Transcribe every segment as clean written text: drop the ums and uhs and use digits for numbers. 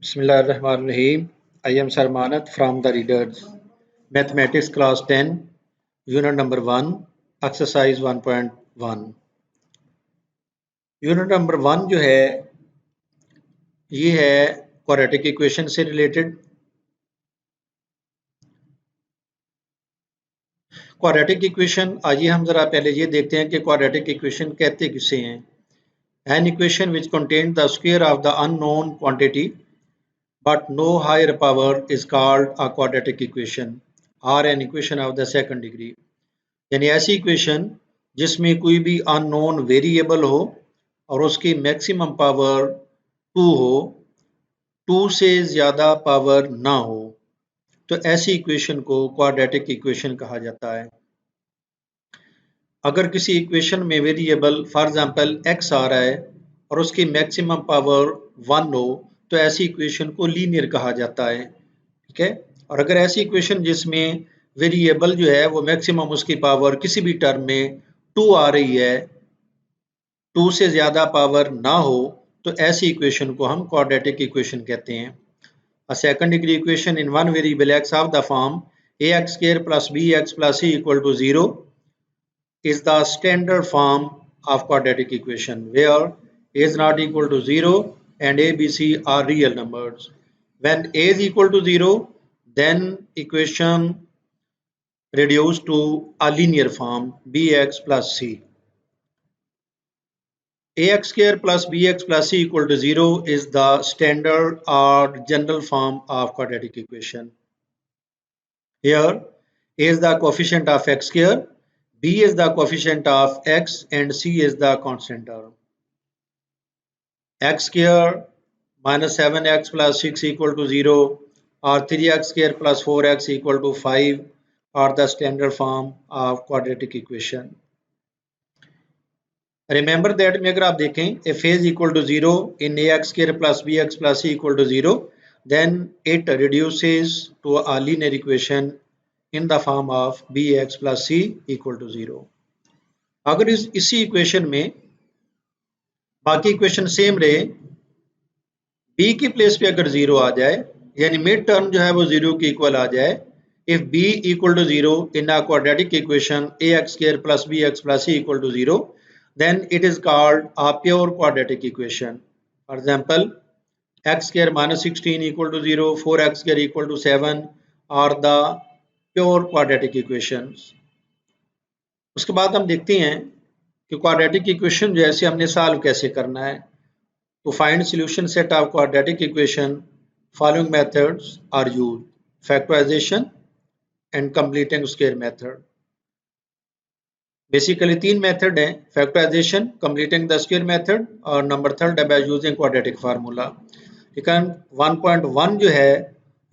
Bismillahirrahmanirrahim. I am Sarmanat from the Readers. Mathematics class 10, unit number 1, exercise 1.1. Unit number 1 जो है ये है quadratic equation से related. Quadratic equation, आइए हम जरा पहले ये देखते हैं कि क्वाड्रेटिक इक्वेशन कहते किसे हैं। An equation which contain the square of the unknown quantity but no higher power is called a quadratic equation or an equation of the second degree। यानी ऐसी इक्वेशन जिसमें कोई भी अननोन वेरिएबल हो और उसकी मैक्सिमम पावर 2 हो, 2 से ज़्यादा पावर ना हो, तो ऐसी इक्वेशन को क्वाड्रेटिक इक्वेशन कहा जाता है। अगर किसी इक्वेशन में वेरिएबल फॉर एग्जांपल x आ रहा है और उसकी मैक्सिमम पावर 1 हो, तो ऐसी इक्वेशन को लीनियर कहा जाता है। ठीक है। और अगर ऐसी इक्वेशन जिसमें वेरिएबल जो है वो मैक्सिमम उसकी पावर किसी भी टर्म में 2 आ रही है, 2 से ज़्यादा पावर ना हो, तो ऐसी इक्वेशन को हम क्वाड्रेटिक इक्वेशन कहते हैं। A second degree equation in one variable x of the form ax square plus bx plus c equal to 0 is the standard form of quadratic equation where a is not equal to 0 and a, b, c are real numbers. When a is equal to 0, then equation reduced to a linear form bx plus c. ax square plus bx plus c equal to 0 is the standard or general form of quadratic equation. Here a is the coefficient of x square, b is the coefficient of x and c is the constant term. X square minus 7x plus 6 equal to 0 or 3x square plus 4x equal to 5 are the standard form of quadratic equation. Remember that में अगर आप देखें if a is equal to 0 in ax square plus bx plus c equal to 0, then it reduces to a linear equation in the form of bx plus c equal to 0. अगर इसी equation में बाकी equation same रहे, b की place पे अगर 0 आ जाए, यानी मिड टर्म जो है वो 0 के इक्वल आ जाए, if b equal to 0 in a quadratic equation ax square plus bx plus c equal to 0, then it is called a pure quadratic equation. For example, x square minus 16 equal to 0, 4x square equal to 7 are the pure quadratic equations. उसके बाद हम देखते हैं कि quadratic equation जैसे हमने solve कैसे करना है। To find solution set of quadratic equation, following methods are used: factorization and completing square method. Basically 3 method हैं, factorization, completing the square method और नंबर थर्ड है बाय यूजिंग क्वाड्रेटिक फार्मूला। लेकिन 1.1 जो है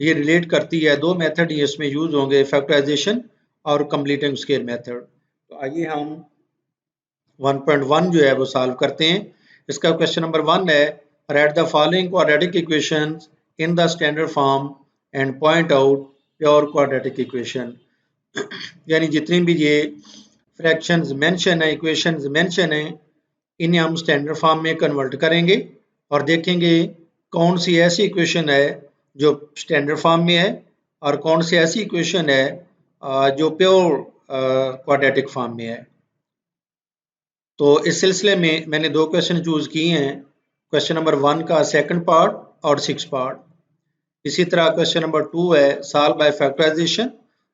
ये रिलेट करती है, 2 मेथड ही इसमें यूज होंगे, फैक्टराइजेशन और कंप्लीटिंग स्क्वायर मेथड। तो आइए हम 1.1 जो है वो सॉल्व करते हैं। इसका क्वेश्चन नंबर 1 है, right the following quadratic equations in the standard form and point out pure quadratic equation. यानी जितनी भी ये फ्रैक्शंस मेंशन है, इक्वेशंस मेंशन है, इन्हें हम स्टैंडर्ड फॉर्म में कन्वर्ट करेंगे और देखेंगे कौन सी ऐसी इक्वेशन है जो स्टैंडर्ड फॉर्म में है और कौन सी ऐसी इक्वेशन है जो प्योर क्वाड्रेटिक फॉर्म में है। तो इस सिलसिले में मैंने 2 क्वेश्चन चूज किए हैं, क्वेश्चन नंबर 1 का सेकंड पार्ट और 6 पार्ट। इसी तरह क्वेश्चन नंबर 2 है सॉल्व बाय फैक्टराइजेशन।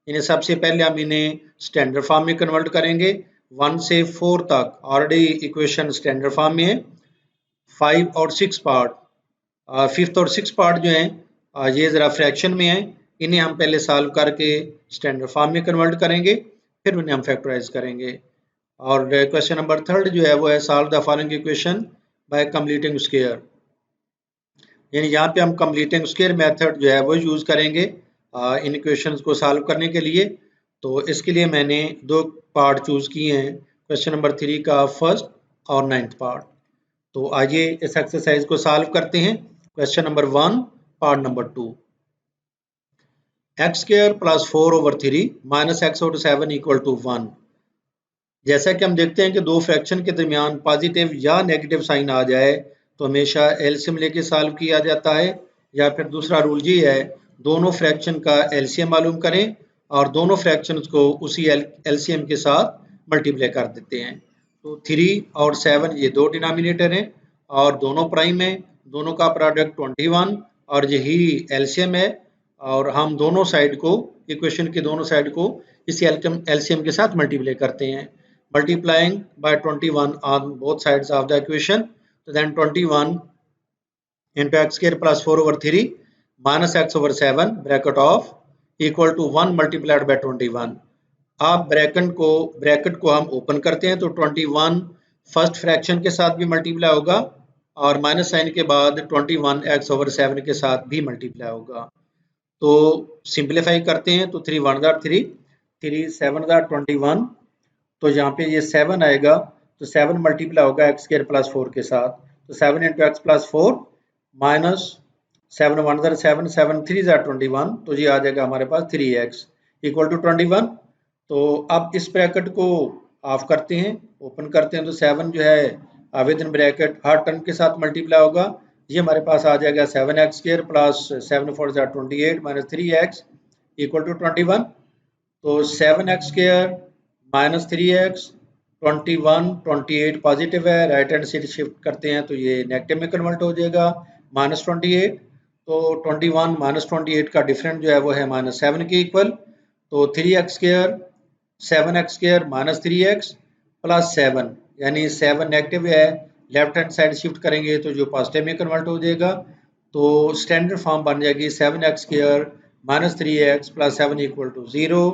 इन्हें सबसे पहले हम इन्हें स्टैंडर्ड फॉर्म में कन्वर्ट करेंगे। 1 से 4 तक ऑलरेडी इक्वेशन स्टैंडर्ड फॉर्म में है। 5 और 6 पार्ट, 5th और 6 पार्ट जो हैं ये ज़रा फ्रैक्शन में है, इन्हें हम पहले सॉल्व करके स्टैंडर्ड फॉर्म में कन्वर्ट करेंगे, फिर उन्हें हम फैक्टराइज करेंगे। और क्वेश्चन नंबर 3 जो है वो है solve the following equation by completing square. यानी यहाँ पे हम कंप्लीटिंग स्क्वायर मेथड जो है वो यूज़ करेंगे इन इक्वेशंस को सॉल्व करने के लिए। तो इसके लिए मैंने 2 पार्ट चूज़ किए हैं, क्वेश्चन नंबर 3 का फर्स्ट और 9th पार्ट। तो आइए इस एक्सरसाइज को सॉल्व करते हैं। Question number 1 part number 2, x square plus 4/3 minus x/7 equal to 1। जैसा कि हम देखते हैं कि 2 फ्रैक्शन के दरमियान पॉजिटिव या नेगेटिव साइन आ जाए तो हमेशा एलसीएम लेके सॉल्व किया जाता है, या फिर दूसरा रूल ये है, दोनों फ्रैक्शन का एलसीएम मालूम करें और दोनों फ्रैक्शंस को उसी एलसीएम के साथ मल्टीप्लाई कर देते हैं। तो 3 और 7 ये दो डिनोमिनेटर हैं और दोनों प्राइम है, दोनों का प्रोडक्ट 21 और यही एलसीएम है और हम दोनों साइड को, इक्वेशन के दोनों साइड को इसी एलसीएम के साथ मल्टीप्लाई करते हैं। Multiplying by 21 on both sides of the equation, तो then 21 into x square plus 4 over 3 minus x over 7 bracket of equal to 1 multiplied by 21। आप ब्रैकेट को हम ओपन करते हैं तो 21 फर्स्ट फ्रैक्शन के साथ भी मल्टीप्लाई होगा और माइनस साइन के बाद 21 x over 7 के साथ भी मल्टीप्लाई होगा। तो सिंप्लीफाई करते हैं तो 3 1 3, 3 7 21, तो यहाँ पे ये 7 आएगा तो 7 मल्टीप्लाई होगा एक्स स्क्वायर प्लस 4 के साथ, तो 7 इंटू एक्स प्लस 4 माइनस 7 1 7 7 3 21, तो ये आ जाएगा हमारे पास 3x इक्वल टू 21। तो अब इस ब्रैकेट को ऑफ करते हैं, ओपन करते हैं तो 7 जो है with in bracket her term के साथ मल्टीप्लाई होगा, ये हमारे पास आ जाएगा 7x square plus 7 4 28 minus 3x equal to 21। तो 7x square minus 3x 21 28 positive है, राइट हैंड साइड शिफ्ट करते हैं तो ये नेगेटिव में कन्वर्ट हो जाएगा माइनस 28। तो 21 माइनस 28 का डिफरेंट जो है वो है माइनस 7 के इक्वल। तो 3x square 7x square minus 3x plus 7, यानी 7 नेगेटिव है, लेफ्ट हैंड साइड शिफ्ट करेंगे तो जो पॉजिटिव में कन्वर्ट हो जाएगा। तो स्टैंडर्ड फॉर्म बन जाएगी 7x square minus 3x plus 7 equal to 0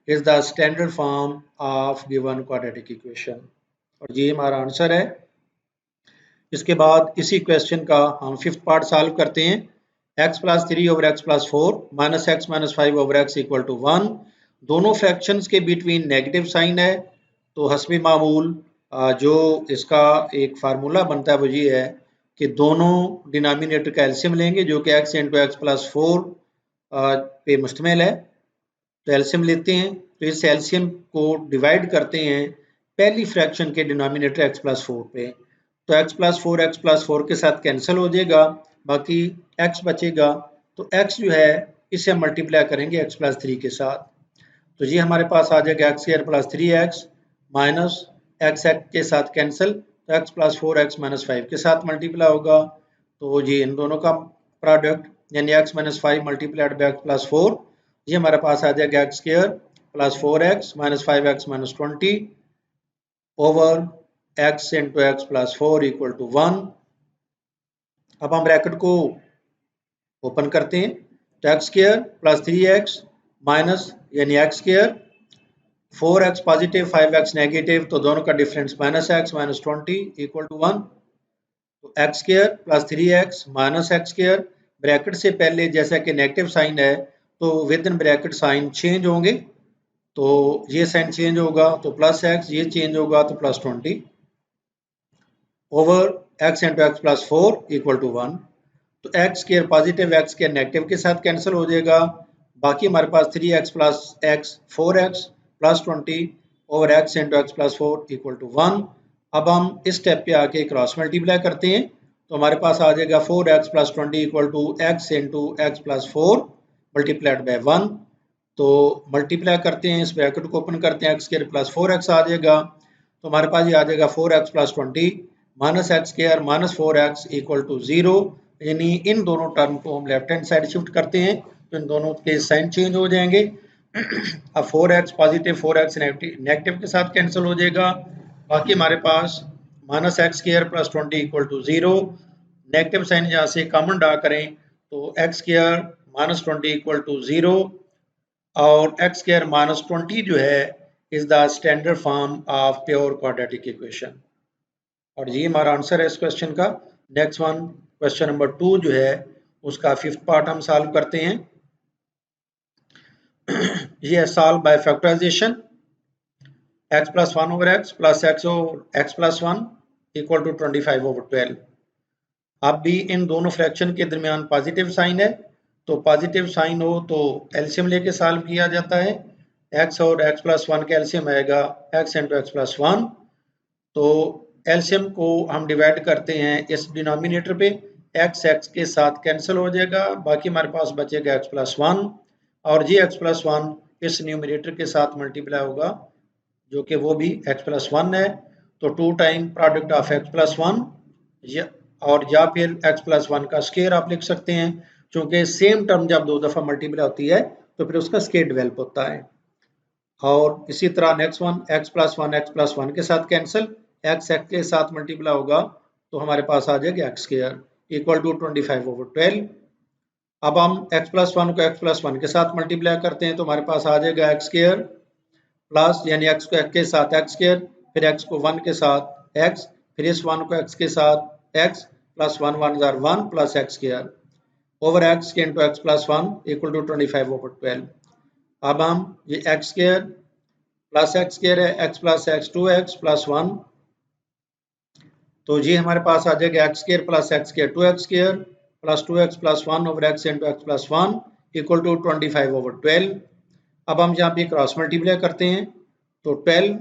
is the standard form of given quadratic equation। और ये हमारा आंसर है। इसके बाद इसी क्वेश्चन का हम फिफ्थ पार्ट सॉल्व करते हैं। x plus 3 over x plus 4 minus x minus 5 over x equal to 1। दोनों फ्रैक्शंस के बिटवीन नेगेटिव साइन है, तो हस्बी मामूल जो इसका एक फार्मूला बनता है वो ये है कि दोनों डिनोमिनेटर का एलसीएम लेंगे जो कि x इंटू एक्स प्लस 4 पे मुश्तमिल है। तो एलसीएम लेते हैं, तो इस एलसीएम को डिवाइड करते हैं पहली फ्रैक्शन के डिनोमिनेटर x प्लस 4 पे, तो x प्लस 4 के साथ कैंसिल हो जाएगा, बाकी x बचेगा। तो x जो है इसे मल्टीप्लाई करेंगे x प्लस 3 के साथ, तो ये हमारे पास आ जाएगा x square plus 3x minus x के साथ कैंसिल, तो x प्लस 4x माइनस 5 के साथ मल्टीप्लाई होगा, तो ये इन दोनों का प्रोडक्ट यानी x minus 5 multiplied by x plus 4, ये हमारे पास आ जाएगा x square plus 4x minus 5x minus 20 over x into x plus 4 equal to 1। अब हम ब्रैकेट को ओपन करते हैं तो x square plus 3x minus यानी x square 4x positive 5x negative, तो दोनों का difference minus x minus 20 equal to 1। तो x square plus 3x minus x square, bracket से पहले जैसा कि नेगेटिव साइन है तो within bracket sign change होंगे, तो ये साइन चेंज होगा तो प्लस x, ये चेंज होगा तो plus 20 over x into x plus 4 equal to 1। तो x square positive x square negative के साथ कैंसिल हो जाएगा, बाकी हमारे पास 3x plus x 4x plus 20 over x into x plus 4 equal to 1। अब हम इस स्टेप पे आके क्रॉस मल्टीप्लाई करते हैं तो हमारे पास आ जाएगा 4x plus 20 equal to x into x plus 4 multiplied by 1। तो मल्टीप्लाई करते हैं, इस ब्रैकेट को ओपन करते हैं, x स्क्वायर प्लस 4x आ जाएगा, तो हमारे पास ये आ जाएगा 4x plus 20 minus x square minus 4x equal to 0, यानी इन दोनों टर्म को हम लेफ्ट हैंड साइड शिफ्ट करते हैं तो इन दोनों के साइन चेंज हो जाएंगे। अब 4x पॉजिटिव 4x नेगेटिव के साथ कैंसिल हो जाएगा, बाकी हमारे पास minus x square plus 20 equal to 0, negative sign यहाँ से कॉमन ड्रा करें तो x square minus 20 equal to 0 और एक्स स्क्वायर माइनस 20 जो है is the standard form of pure quadratic equation. और ये हमारा आंसर है इस क्वेश्चन का। नेक्स्ट वन क्वेश्चन नंबर 2 जो है उसका फिफ्थ पार्ट हम सॉल्व करते हैं। ये है solve by factorisation, x plus 1 over x plus x plus 1 equal to 25 over 12। अब भी इन दोनों फ्रैक्शन के दरमियान पॉजिटिव साइन है, तो पॉजिटिव साइन हो तो एलसीएम लेके सॉल्व किया जाता है। x और x प्लस 1 का एलसीएम आएगा x इंटू एक्स प्लस 1, तो एलसीएम को हम डिवाइड करते हैं इस डिनोमिनेटर पे, एक्स एक्स के साथ कैंसिल हो जाएगा, बाकी हमारे पास बचेगा एक्स प्लस वन, और जी एक्स प्लस वन इस न्यूमरेटर के साथ मल्टीप्लाई होगा जो कि वो भी एक्स प्लस वन है। तो 2 time product of x plus one और या फिर एक्स प्लस वन का स्केयर आप लिख सकते हैं, क्योंकि सेम टर्म जब दो दफ़ा मल्टीप्लाई होती है तो फिर उसका स्केयर डेवलप होता है। और इसी तरह next one x plus one के साथ कैंसिल, एक्स एक्स के साथ मल्टीप्लाई होगा तो हमारे पास आ जाएगा एक्स स्केयर इक्वल टू 25/12। अब हम x प्लस वन को x प्लस वन के साथ मल्टीप्लाई करते हैं तो हमारे पास आ जाएगा एक्स स्केयर प्लस, यानी x को x के साथ एक्स स्केयर, फिर x को 1 के साथ x, फिर इस 1 को x के साथ x प्लस 1 1 जार 1 plus x square over x के into x plus one equal to 25/12। अब हम ये x square plus x square है, x plus x 2x plus 1, तो ये हमारे पास आ जाएगा x square plus x square 2x square plus 2x plus 1 over x into x plus 1 equal to 25/12। अब हम यहाँ पे क्रॉस मल्टीप्लाई करते हैं तो 12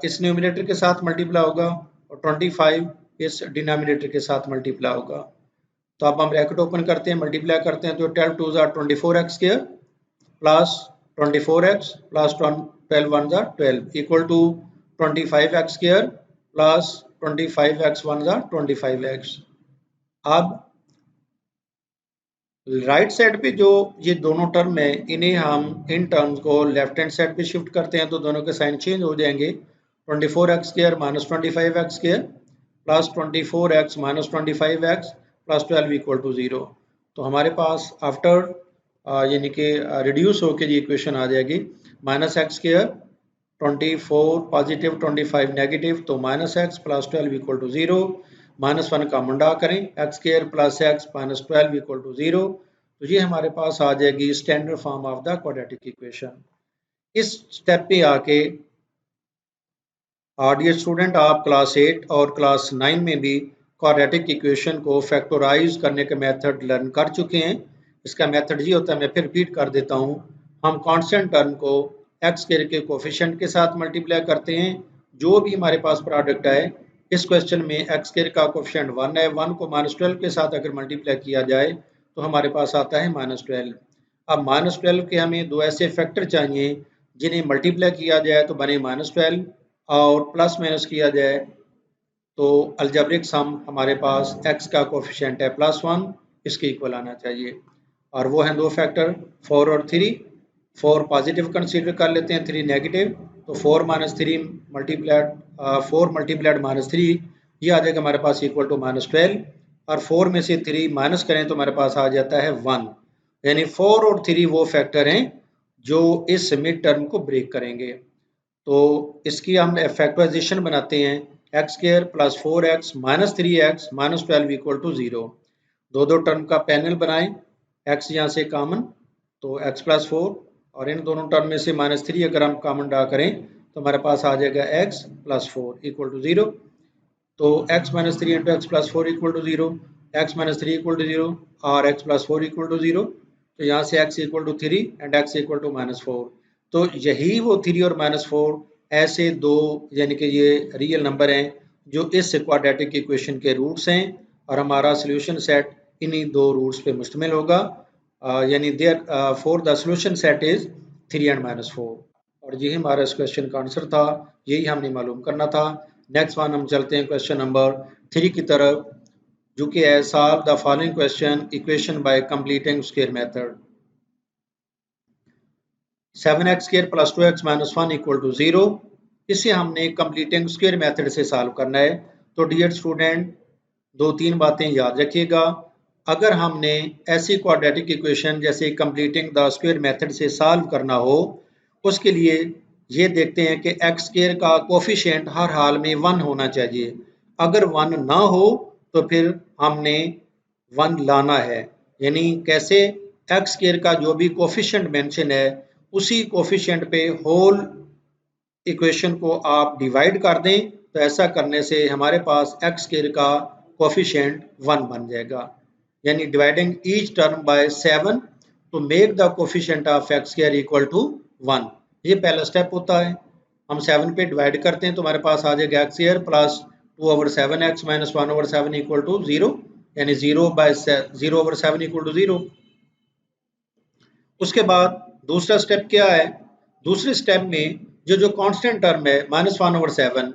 इस न्यूमिनेटर के साथ मल्टीप्लाई होगा और 25 इस डिनोमिनेटर के साथ मल्टीप्लाई होगा। तो अब हम ब्रैकेट ओपन करते हैं, मल्टीप्लाई करते हैं तो 12 2 जार 24x square plus 24x plus 12 1 जार 12 equal to 25x square plus 25x 1 जार 25x। अब राइट साइड पे जो ये दोनों टर्म है इन्हें हम इन टर्म्स को लेफ्ट हैंड साइड पे शिफ्ट करते हैं तो दोनों के साइन चेंज हो जाएंगे। 24x square minus 25x square plus 24x minus 25x plus 12 equal to 0। तो हमारे पास आफ्टर यानी कि रिड्यूस होकर ये इक्वेशन आ जाएगी minus x square 24 positive 25 negative, तो minus x plus 12 equal to 0, minus one का मुंडा करें x square plus x minus 12 equal to 0, तो ये हमारे पास आ जाएगी standard form of the quadratic equation. इस स्टेप पे आके डियर स्टूडेंट आप क्लास 8 और क्लास 9 में भी क्वाड्रेटिक इक्वेशन को फैक्टराइज करने के मेथड लर्न कर चुके हैं। इसका मेथड ये होता है, मैं फिर रिपीट कर देता हूँ। हम कांस्टेंट टर्म को एक्स स्क्वायर के कोफिशिएंट के साथ मल्टीप्लाई करते हैं, जो भी हमारे पास प्रोडक्ट है। इस क्वेश्चन में एक्स स्क्वायर का कोफिशिएंट 1 है, 1 को -12 के साथ अगर मल्टीप्लाई किया जाए तो हमारे पास आता है -12। अब -12 के हमें दो ऐसे फैक्टर चाहिए जिन्हें मल्टीप्लाई किया जाए तो बने -12 और प्लस माइनस किया जाए तो अलजेब्रिक सम हमारे पास x का कोफिशिएंट है +1, इसके इक्वल आना चाहिए। और वो हैं दो फैक्टर 4 और 3। 4 पॉजिटिव कंसीडर कर लेते हैं, 3 नेगेटिव, तो 4 माइनस 3 मल्टीप्लाइड 4 मल्टीप्लाइड -3 ये आ जाएगा हमारे पास इक्वल टू -12, और 4 में से 3 माइनस करें तो हमारे पास आ जाता है 1। यानी 4 और 3 वो फैक्टर हैं जो इस मिड टर्म को ब्रेक करेंगे। तो इसकी हम फैक्टराइजेशन बनाते हैं x square plus 4x minus 3x minus 12 equal to 0। दो टर्म का पैनल बनाएं, x यहाँ से कॉमन तो x प्लस 4 और इन दोनों टर्म में से -3 अगर हम कॉमन ड्रा करें तो हमारे पास आ जाएगा x प्लस 4 इक्वल टू 0। तो x minus 3 into x plus 4 equal to 0, x minus 3 equal to 0 और x प्लस 4 इक्वल टू 0। तो यहाँ से x equal to 3 and x equal to -4। तो यही वो 3 और -4 ऐसे दो यानी कि ये रियल नंबर हैं जो इस क्वाड्रेटिक इक्वेशन के रूट्स हैं, और हमारा सॉल्यूशन सेट इन्हीं दो रूट्स पे मुश्तमिल होगा। यानी therefore the solution set is 3 and -4। और यही हमारा इस क्वेश्चन का आंसर था, यही हमने मालूम करना था। नेक्स्ट वन हम चलते हैं क्वेश्चन नंबर 3 की तरफ, जो कि है solve the following question equation by completing square method. 7x square plus 2x minus 1 equal to 0, इसे हमने कंप्लीटिंग स्क्वायर मेथड से सॉल्व करना है। तो डियर स्टूडेंट दो तीन बातें याद रखिएगा। अगर हमने ऐसी क्वाड्रेटिक इक्वेशन जैसे कंप्लीटिंग द स्क्वायर मेथड से सॉल्व करना हो, उसके लिए ये देखते हैं कि एक्स स्क्वायर का कोफिशिएंट हर हाल में 1 होना चाहिए। अगर 1 ना हो तो फिर हमने 1 लाना है। यानी कैसे, एक्स स्क्वायर का जो भी कोफिशिएंट मेंशन है उसी कोफिशिएंट पे होल इक्वेशन को आप डिवाइड कर दें, तो ऐसा करने से हमारे पास एक्स स्क्वायर का कोफिशिएंट 1 बन जाएगा। यानी dividing each term by 7 to make the coefficient of x square equal to 1, ये पहला स्टेप होता है। हम 7 पे डिवाइड करते हैं तो हमारे पास आ जाएगा x square plus 2/7x minus 1/7 equal to 0। यानी 0/0/7 इक्वल टू 0। उसके बाद दूसरा स्टेप क्या है, दूसरे स्टेप में जो कांस्टेंट टर्म है -1/7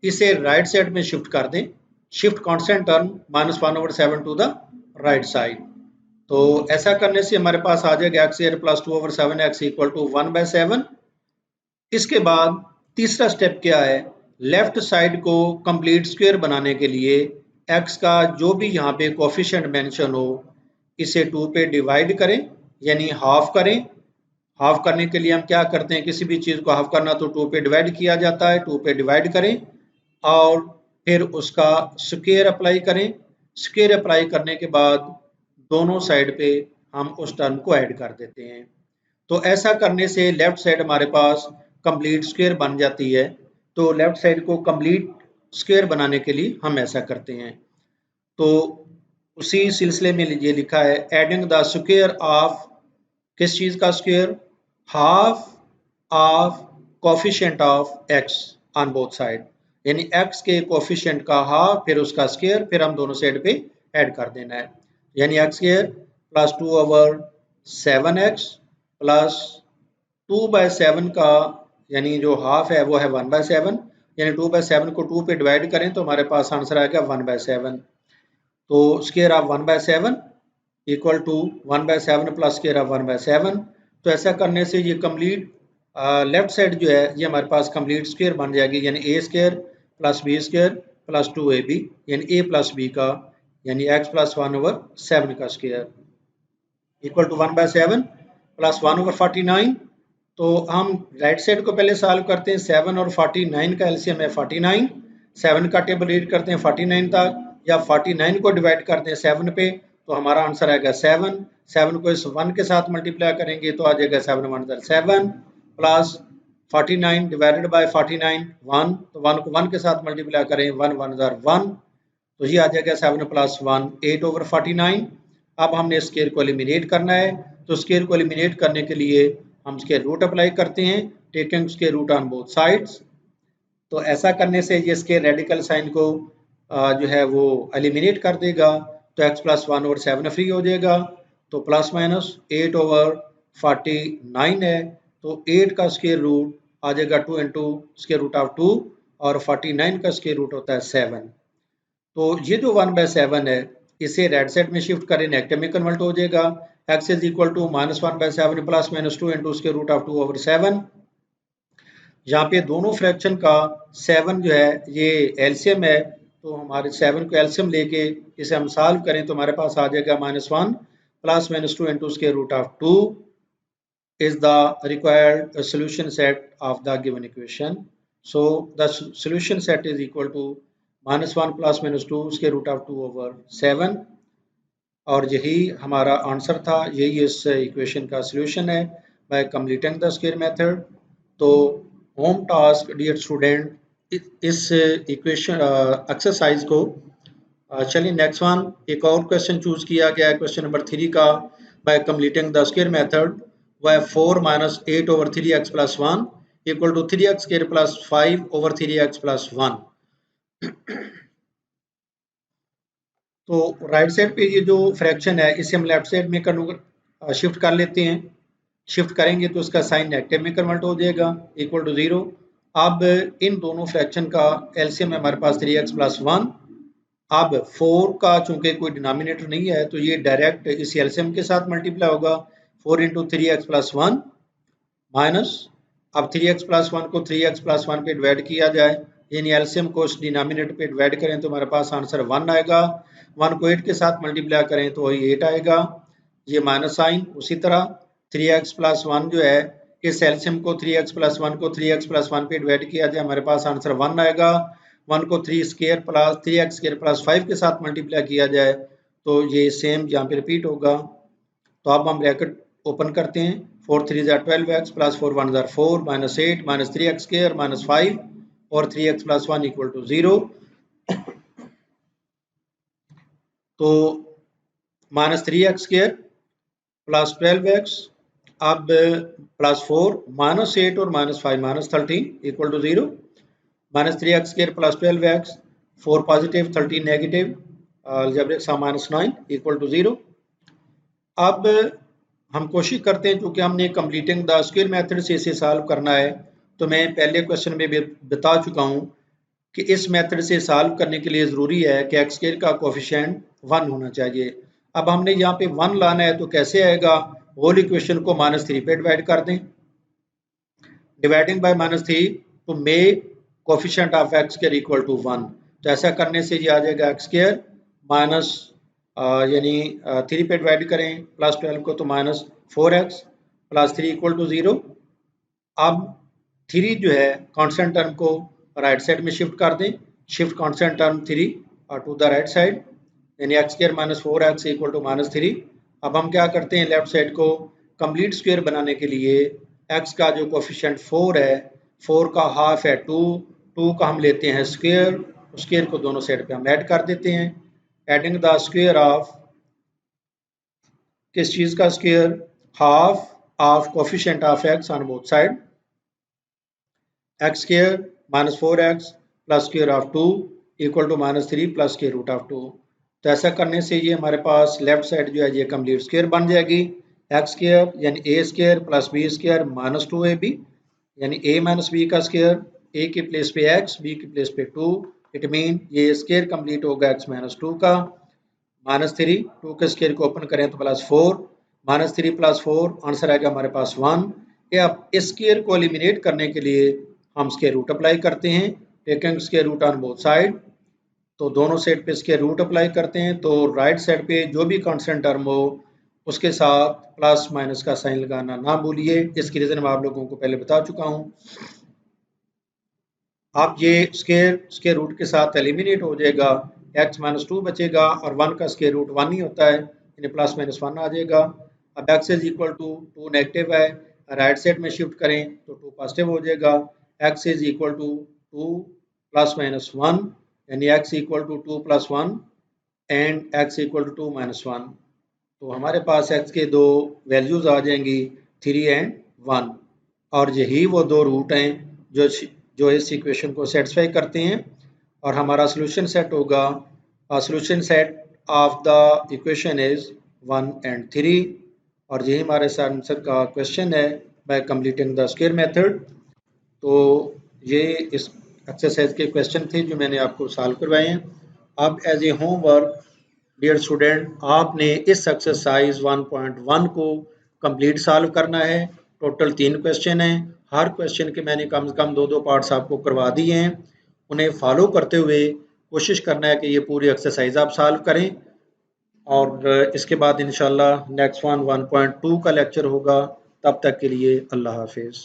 इसे राइट साइड में शिफ्ट कर दें। Shift constant term -1/7 to the right side. तो ऐसा करने से हमारे पास आ जाएगा x square plus 2/7x equal to 1/7। इसके बाद तीसरा स्टेप क्या है, लेफ्ट साइड को कंप्लीट स्क्वायर बनाने के लिए x का जो भी यहाँ पे कोफिशिएंट मेंशन हो इसे 2 पे डिवाइड करें, यानी हाफ करें। हाफ करने के लिए हम क्या करते हैं, किसी भी चीज़ को हाफ करना तो 2 पे डिवाइड किया जाता है। 2 पे डिवाइड करें और फिर उसका स्क्वायर अप्लाई करें। स्क्वायर अप्लाई करने के बाद दोनों साइड पे हम उस टर्म को ऐड कर देते हैं। तो ऐसा करने से लेफ्ट साइड हमारे पास कंप्लीट स्क्वायर बन जाती है। तो लेफ्ट साइड को कंप्लीट स्क्वायर बनाने के लिए हम ऐसा करते हैं। तो उसी सिलसिले में ये लिखा है एडिंग द स्क्वायर ऑफ, किस चीज़ का square, half of coefficient of x on both side, यानी x के कोफिशिएंट का हाफ फिर उसका स्क्वायर, फिर हम दोनों साइड पे ऐड कर देना है। यानी x square plus 2/7x plus 2/7 का यानी जो हाफ है वो है 1/7, यानी 2/7 को 2 पे डिवाइड करें तो हमारे पास आंसर आएगा 1/7। तो square of 1/7 equal to 1/7 plus square of 1/7। तो ऐसा करने से ये कंप्लीट लेफ्ट साइड जो है ये हमारे पास कंप्लीट स्क्वायर बन जाएगी, यानी a square plus b square plus 2ab, यानी a प्लस b का यानी x प्लस 1/7 का स्क्वायर इक्वल टू 1/7 प्लस 1/49। तो हम राइट साइड को पहले सॉल्व करते हैं। 7 और 49 का एलसीएम है 49। 7 का टेबल रीड करते हैं 49 तक, या 49 को डिवाइड करते हैं 7 पे तो हमारा आंसर आएगा 7। 7 को इस 1 के साथ मल्टीप्लाई करेंगे तो आ जाएगा 7 1 7 प्लस 49 डिवाइडेड बाय 49 1, तो 1 को 1 के साथ मल्टीप्लाई करें 1 1 1, तो ये आ जाएगा 7 प्लस 1 8/49। अब हमने स्क्वायर को एलिमिनेट करना है। तो स्क्वायर को एलिमिनेट करने के लिए हम स्क्वायर रूट अप्लाई करते हैं, taking square root on both sides. तो ऐसा करने से ये स्क्वायर रेडिकल साइन को जो है वो एलिमिनेट कर देगा। तो x प्लस 1/7 फ्री हो जाएगा। तो प्लस माइनस 8/49 है, तो 8 का स्क्वायर रूट आ जाएगा 2 इंटू स्क्वायर रूट ऑफ 2 और 49 का स्क्वायर रूट होता है 7। तो ये जो 1/7 है इसे राइट साइड में शिफ्ट करें, नेगेटिव में कन्वर्ट हो जाएगा। x is equal to -1/7 plus minus 2 into square root of 2/7। यहाँ पे दोनों फ्रैक्शन का 7 जो है ये एलसीएम है, तो हमारे 7 को एलसीएम लेके इसे हम सॉल्व करें तो हमारे पास आ जाएगा -1 plus minus 2 into square root of 2 is the required solution set of the given equation. So the solution set is equal to -1 plus minus 2 square root of 2/7, और यही हमारा आंसर था, यही इस इक्वेशन का सॉल्यूशन है bye completing the square method. तो home task dear student इस इक्वेशन एक्सरसाइज को चलिए नेक्स्ट वन एक और क्वेश्चन चूज किया गया है, क्वेश्चन नंबर 3 का। Bye completing the square method वह 4 - 8/3x + 1 equal to 3x square plus 5/3x + 1। तो राइट साइड पे ये जो फ्रैक्शन है इसे हम लेफ्ट साइड में शिफ्ट कर लेते हैं। शिफ्ट करेंगे तो इसका साइन नेगेटिव में कन्वर्ट हो जाएगा इक्वल टू 0। अब इन दोनों फ्रैक्शन का एलसीएम है हमारे पास 3x + 1। अब 4 का चूंकि कोई डिनोमिनेटर नहीं है तो ये डायरेक्ट इस एलसीएम के साथ मल्टीप्लाई होगा, 4 × 3x + 1 माइनस, अब 3x + 1 को 3x + 1 पे डिवाइड किया जाए, यानी एलसीएम को उस डिनोमिनेटर पे डिवाइड करें तो हमारे पास आंसर 1 आएगा। 1 को 8 के साथ मल्टीप्लाई करें तो वही 8 आएगा। ये माइनस साइन, उसी तरह 3x + 1 जो है इस एलसीएम को 3x + 1 को 3x + 1 पे डिवाइड किया जाए, हमारे पास आंसर 1 आएगा। 1 को 3x स्क्वायर प्लस 5 के साथ मल्टीप्लाई किया जाए तो ये सेम यहाँ पे रिपीट होगा। तो अब हम ब्रैकेट ओपन करते हैं, 4 3 = 12x प्लस 4 1 = 4 -8 -3x स्क्वायर -5 और 3x + 1 = 0। तो -3x स्क्वायर प्लस 12x, अब प्लस 4 -8 और -5 -13 = 0। -3x square plus 12x, 4 positive 13 negative algebraic sum -9 equal to 0। अब हम कोशिश करते हैं, क्योंकि हमने कंप्लीटिंग द स्क्वायर मेथड से इसे सॉल्व करना है, तो मैं पहले क्वेश्चन में भी बता चुका हूँ कि इस मेथड से सॉल्व करने के लिए ज़रूरी है कि एक्स स्क्वायर का कोफिशिएंट 1 होना चाहिए। अब हमने यहाँ पे 1 लाना है, तो कैसे आएगा? होल इक्वेशन को -3 पे डिवाइड कर दें। Dividing by -3 to make coefficient of x square equal to 1। तो ऐसा करने से ये आ जाएगा एक्स स्क्वायर माइनस यानी 3 पे डिवाइड करें +12 को, तो -4x + 3 इक्वल टू 0। अब 3 जो है कांस्टेंट टर्म को राइट साइड में शिफ्ट कर दें। Shift constant term 3 to the right side, यानी x square -4x equal to -3। अब हम क्या करते हैं, लेफ्ट साइड को कंप्लीट स्क्वायर बनाने के लिए x का जो कोफिशिएंट 4 है, 4 का हाफ है 2, 2 का हम लेते हैं स्क्वायर, स्क्वायर को दोनों साइड पे हम ऐड कर देते हैं। एडिंग द स्क्वायर ऑफ किस चीज़ का square? Half of coefficient of x on both side, x square -4x plus square of 2 equal to -3 plus square root of 2। तो ऐसा करने से ये हमारे पास लेफ्ट साइड जो है ये कंप्लीट स्क्वायर बन जाएगी। एक्स स्क्वायर यानी A square plus B square -2ab, यानी a माइनस बी का स्क्वायर, a की प्लेस पे x, b की प्लेस पे 2। इट मीन ये स्क्वायर कंप्लीट होगा x -2 का। -3, 2 के स्क्वायर को ओपन करें तो +4, -3 + 4 आंसर आएगा हमारे पास 1। ये अब इस स्क्वायर को एलिमिनेट करने के लिए हम स्क्वायर रूट अप्लाई करते हैं, taking square root on both side. तो दोनों साइड पे स्क्वायर रूट अप्लाई करते हैं, तो राइट साइड पे जो भी कांस्टेंट टर्म हो उसके साथ प्लस माइनस का साइन लगाना ना भूलिए। इसकी रीज़न मैं आप लोगों को पहले बता चुका हूँ। अब ये स्क्वायर रूट के साथ एलिमिनेट हो जाएगा, x -2 बचेगा और 1 का स्क्वायर रूट 1 ही होता है, यानी +-1 आ जाएगा। अब x is equal to 2 negative है, राइट साइड में शिफ्ट करें तो 2 पॉजिटिव हो जाएगा। x इज इक्वल टू 2 +-1, यानी x equal to 2 + 1 and x equal to 2 - 1। तो हमारे पास x के दो वैल्यूज़ आ जाएंगी 3 एंड 1, और यही वो दो रूट हैं जो इस इक्वेशन को सेटिस्फाई करते हैं, और हमारा सोल्यूशन सेट होगा, solution set of the equation is 1 and 3, और यही हमारे आंसर का क्वेश्चन है bye completing the square method. तो ये इस एक्सरसाइज के क्वेश्चन थे जो मैंने आपको सॉल्व करवाए हैं। अब as a homework dear student, आपने इस एक्सरसाइज 1.1 को कंप्लीट सॉल्व करना है। टोटल 3 क्वेश्चन हैं, हर क्वेश्चन के मैंने कम से कम 2-2 पार्ट्स आपको करवा दिए हैं। उन्हें फॉलो करते हुए कोशिश करना है कि ये पूरी एक्सरसाइज आप सॉल्व करें, और इसके बाद इंशाल्लाह नेक्स्ट 1.2 का लेक्चर होगा। तब तक के लिए अल्लाह हाफिज़।